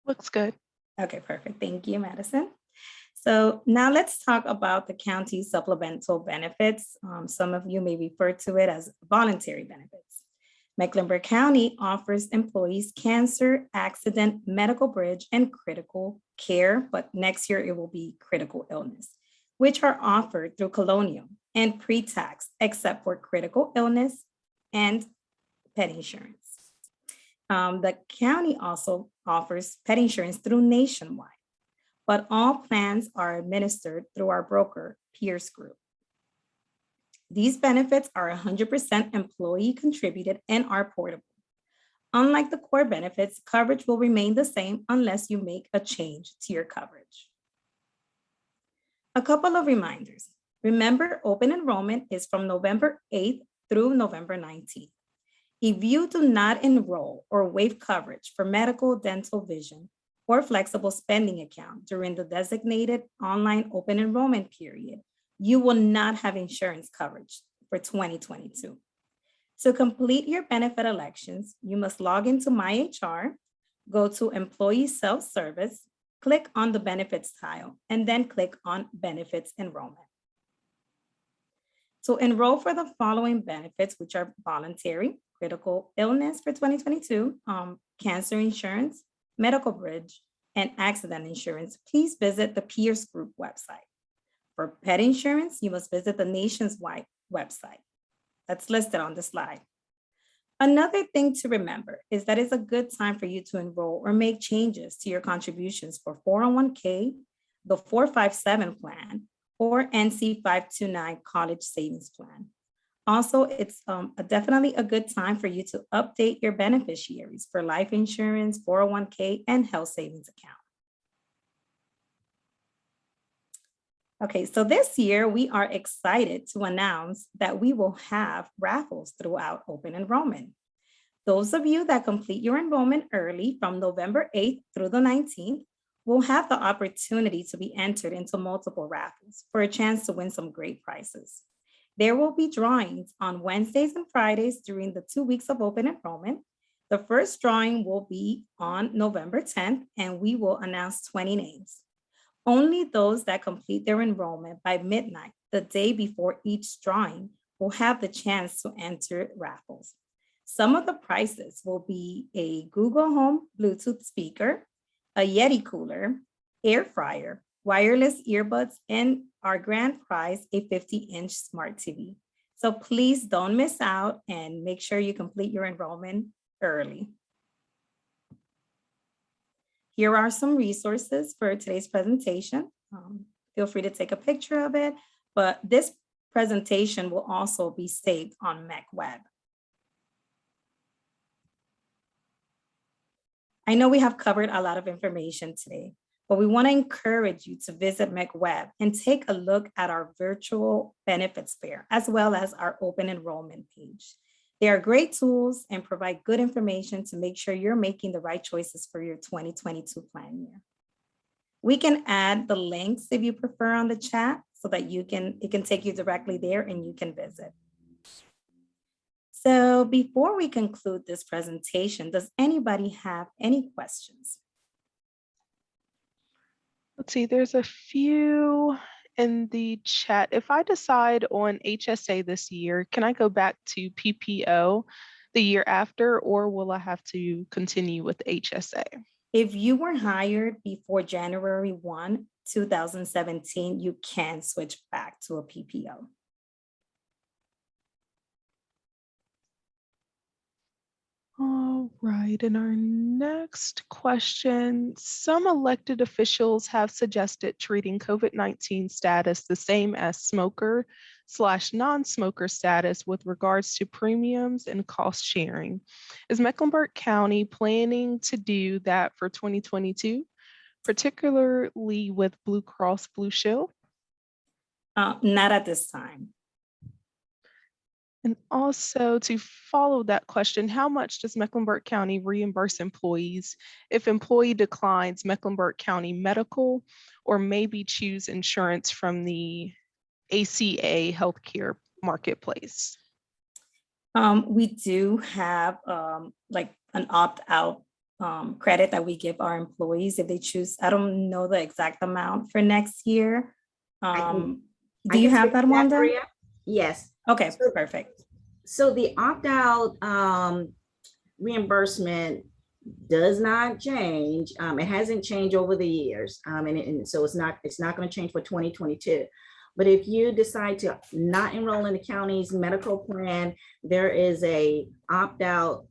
Looks good. Okay, perfect. Thank you, Madison. So now let's talk about the county supplemental benefits. Some of you may refer to it as voluntary benefits. Mecklenburg County offers employees cancer, accident, medical bridge, and critical care, but next year it will be critical illness, which are offered through Colonial and pre-tax, except for critical illness and pet insurance. The county also offers pet insurance through Nationwide, but all plans are administered through our broker, Pierce Group. These benefits are 100% employee contributed and are portable. Unlike the core benefits, coverage will remain the same unless you make a change to your coverage. A couple of reminders. Remember, open enrollment is from November 8th through November 19th. If you do not enroll or waive coverage for medical, dental, vision, or flexible spending account during the designated online open enrollment period, you will not have insurance coverage for 2022. To complete your benefit elections, you must log into MyHR, go to Employee Self-Service, click on the benefits tile, and then click on benefits enrollment. To enroll for the following benefits, which are voluntary, critical illness for 2022, cancer insurance, medical bridge, and accident insurance, please visit the Pierce Group website. For pet insurance, you must visit the Nationwide website that's listed on the slide. Another thing to remember is that it's a good time for you to enroll or make changes to your contributions for 401k, the 457 plan, or NC 529 college savings plan. Also, it's definitely a good time for you to update your beneficiaries for life insurance, 401k, and health savings account. Okay, so this year we are excited to announce that we will have raffles throughout open enrollment. Those of you that complete your enrollment early from November 8th through the 19th will have the opportunity to be entered into multiple raffles for a chance to win some great prizes. There will be drawings on Wednesdays and Fridays during the 2 weeks of open enrollment. The first drawing will be on November 10th, and we will announce 20 names. Only those that complete their enrollment by midnight, the day before each drawing, will have the chance to enter raffles. Some of the prizes will be a Google Home Bluetooth speaker, a Yeti cooler, air fryer, wireless earbuds, and our grand prize, a 50-inch smart TV. So please don't miss out and make sure you complete your enrollment early. Here are some resources for today's presentation. Feel free to take a picture of it, but this presentation will also be saved on Mech Web. I know we have covered a lot of information today, but we want to encourage you to visit Mech Web and take a look at our virtual benefits fair, as well as our open enrollment page. They are great tools and provide good information to make sure you're making the right choices for your 2022 plan year. We can add the links if you prefer on the chat so that it can take you directly there and you can visit. So before we conclude this presentation, does anybody have any questions? Let's see, there's a few in the chat. If I decide on HSA this year, can I go back to PPO the year after, or will I have to continue with HSA? If you were hired before January 1, 2017, you can switch back to a PPO. All right, and our next question, some elected officials have suggested treating COVID-19 status the same as smoker/non-smoker status with regards to premiums and cost sharing. Is Mecklenburg County planning to do that for 2022, particularly with Blue Cross Blue Shield? Not at this time. And also to follow that question, how much does Mecklenburg County reimburse employees if employee declines Mecklenburg County medical or maybe choose insurance from the ACA healthcare marketplace? We do have like an opt-out credit that we give our employees if they choose. I don't know the exact amount for next year. Do you have that, Wanda? Maria? Yes. Okay, perfect. So the opt-out reimbursement does not change. It hasn't changed over the years, and so it's not going to change for 2022. But if you decide to not enroll in the county's medical plan, there is a opt-out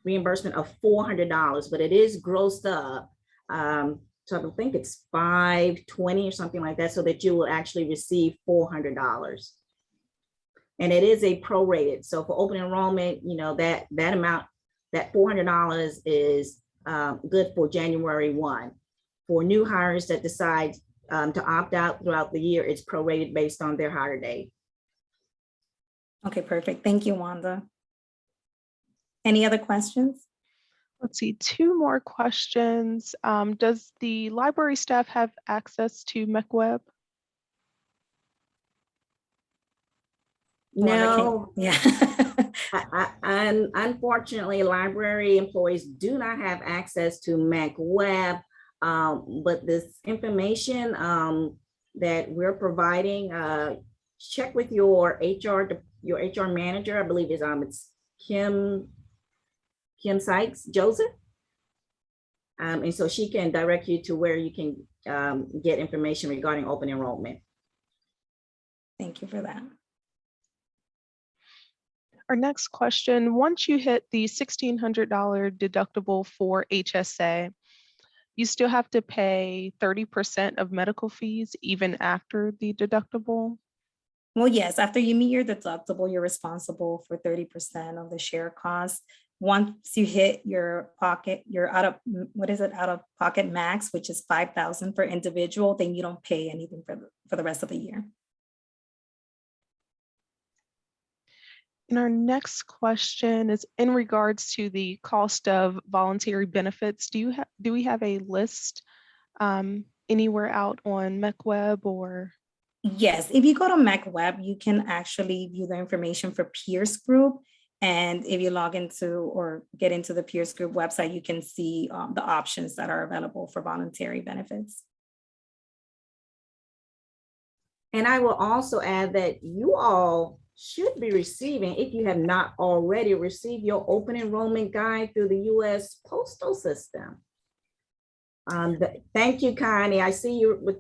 reimbursement of $400, but it is grossed up. So I think it's $520 or something like that, so that you will actually receive $400. And it is a prorated. So for open enrollment, you know, that amount, that $400 is good for January 1. For new hires that decide to opt out throughout the year, it's prorated based on their hire date. Okay, perfect. Thank you, Wanda. Any other questions? Let's see, two more questions. Does the library staff have access to Mech Web? No. Yeah. Unfortunately, library employees do not have access to Mech Web, but this information that we're providing, check with your HR manager. I believe it's Kim Sykes Joseph. And so she can direct you to where you can get information regarding open enrollment. Thank you for that. Our next question, once you hit the $1,600 deductible for HSA, you still have to pay 30% of medical fees even after the deductible? Well, yes, after you meet your deductible, you're responsible for 30% of the share cost. Once you hit your pocket, you're out of pocket max, which is $5,000 for individual, then you don't pay anything for the rest of the year. And our next question is in regards to the cost of voluntary benefits. Do we have a list anywhere out on Mech Web or? Yes, if you go to Mech Web, you can actually view the information for peers group. And if you log into or get into the peers group website, you can see the options that are available for voluntary benefits. And I will also add that you all should be receiving, if you have not already received, your open enrollment guide through the U.S. postal system. Thank you, Connie. I see you with,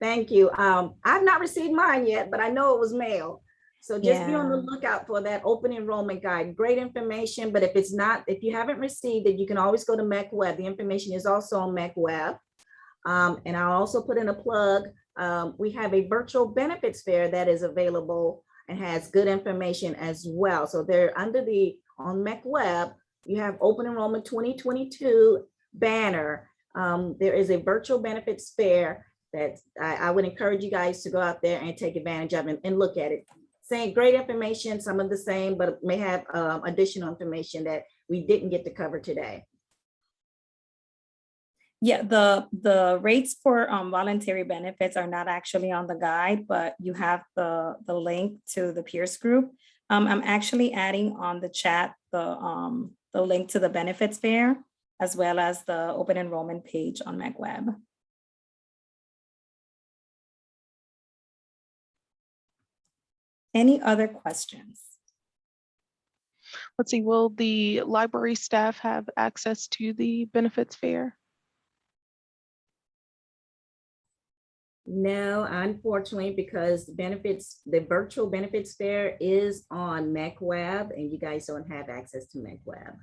thank you. I've not received mine yet, but I know it was mailed. So just be on the Yeah. lookout for that open enrollment guide. Great information, but if you haven't received it, you can always go to Mech Web. The information is also on Mech Web. And I'll also put in a plug. We have a virtual benefits fair that is available and has good information as well. So they're on Mech Web, you have Open Enrollment 2022 banner. There is a virtual benefits fair that I would encourage you guys to go out there and take advantage of and look at it. Saying great information, some of the same, but may have additional information that we didn't get to cover today. Yeah, the rates for voluntary benefits are not actually on the guide, but you have the link to the peers group. I'm actually adding on the chat the link to the benefits fair, as well as the open enrollment page on Mech Web. Any other questions? Let's see, will the library staff have access to the benefits fair? No, unfortunately, because the virtual benefits fair is on Mech Web and you guys don't have access to Mech Web.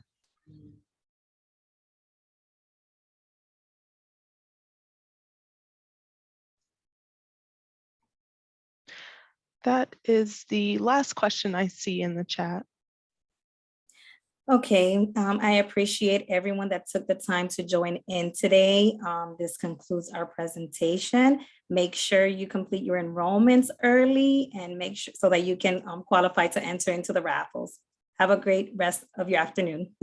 That is the last question I see in the chat. Okay, I appreciate everyone that took the time to join in today. This concludes our presentation. Make sure you complete your enrollments early and make sure so that you can qualify to enter into the raffles. Have a great rest of your afternoon.